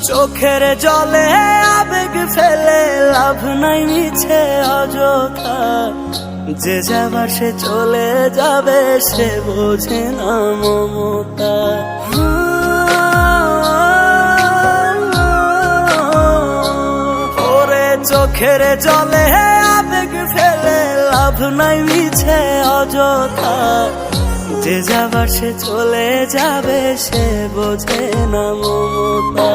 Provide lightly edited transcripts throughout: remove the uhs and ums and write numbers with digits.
চোখের জলে আবেগ ফেলে লাভ নাই মিছে অযথা, যে যাবার সে চলে যাবে সে বোঝে না মমতা। ওরে চোখের জলে আবেগ ফেলে লাভ নাই মিছে অযথা, যে যাবার সে চলে যাবে সে বোঝে না মমতা।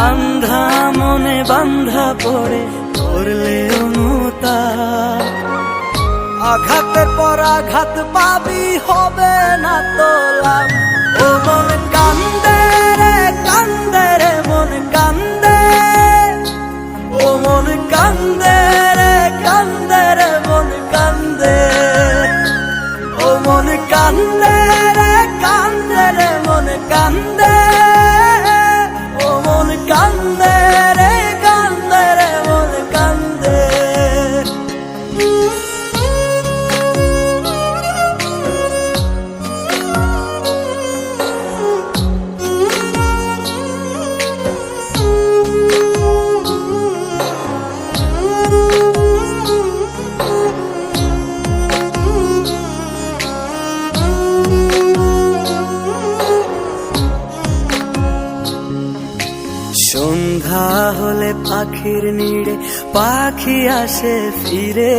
আন্ধা মনে বান্ধা পড়ে করলে অনুতা, আঘাতের পর আঘাত পাবি হবে না তো লাভ। ও মন কান্দে রে কান্দে রে মন কান্দে, ও মন কান্দে রে কান্দে রে মন কান্দে, ও মন কান্দে রে কান্দে রে মন কান্দে, ও মন কান্দে রে কান্দে রে মন কান্দে। সন্ধ্যা হলে পাখির নিড়ে পাখি আসে ফিরে,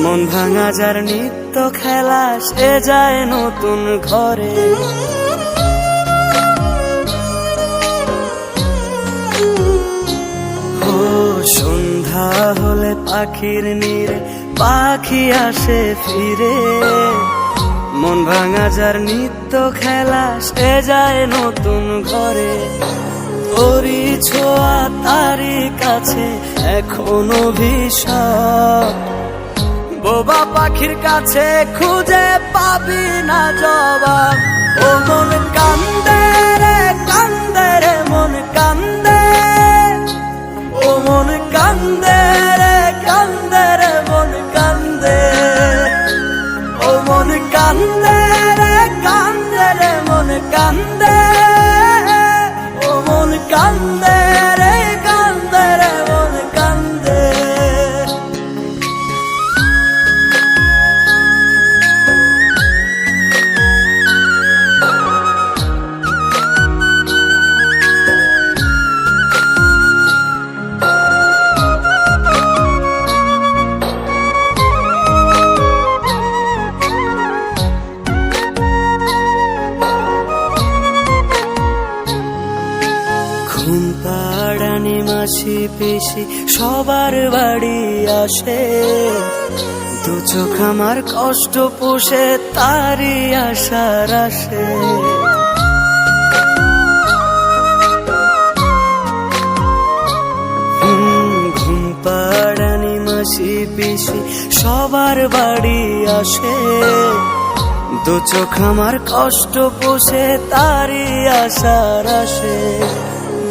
মন ভাঙা যার নিত্য খেলা সে যায় নতুন ঘরে। ও সন্ধ্যা হলে পাখির নিড়ে পাখি আসে ফিরে, মন ভাঙা যার নিত্য খেলা সে যায় নতুন ঘরে। তোরি ছোঁয়া তারি কাছে এখনো ভিশাপ, বোবা পাখির কাছে খুঁজে পাবি না জবাব। ও মন কান্দে রে কান্দে রে মন কান্দে, ও মন কান্দে রে কান্দে রে মন কান্দে, ও মন কান্দে রে কান্দে রে মন কান্দে, ও মন কান্দে রে কান্দে রে মন কান্দে। ঘুম পাড়ানি মাসি পিসি সবার বাড়ি আসে, দু চোখ আমার কষ্ট পোষে তারি আশার আসে। ঘুম পাড়ানি মাসি পিসি সবার বাড়ি আসে, দু চোখ আমার কষ্ট পোষে তারি আশার আসে।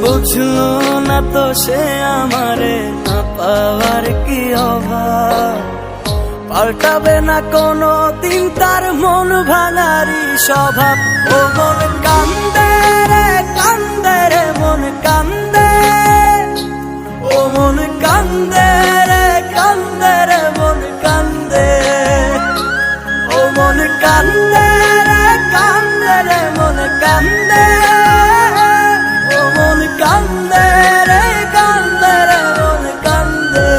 বুঝলো না তো সে আমারে না পাওয়ার কি অভাব, পাল্টাবে না কোনো দিন তার মন ভাঙারি স্বভাব। ও মন কান্দে রে কান্দে রে মন কান্দে, ও মন কান্দে রে কান্দে রে মন কান্দে, ও মন কান্দে রে কান্দে রে মন কান্দে, ও মন কান্দে রে কান্দে রে মন কান্দে।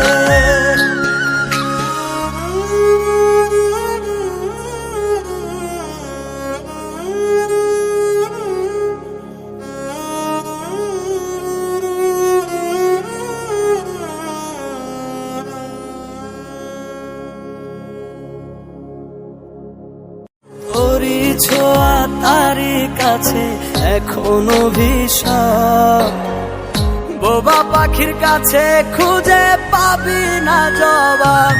তোরি ছোঁয়া তারি কাছে এখনো ভিশাপ, বোবা পাখির কাছে খুঁজে পাবি না জবাব।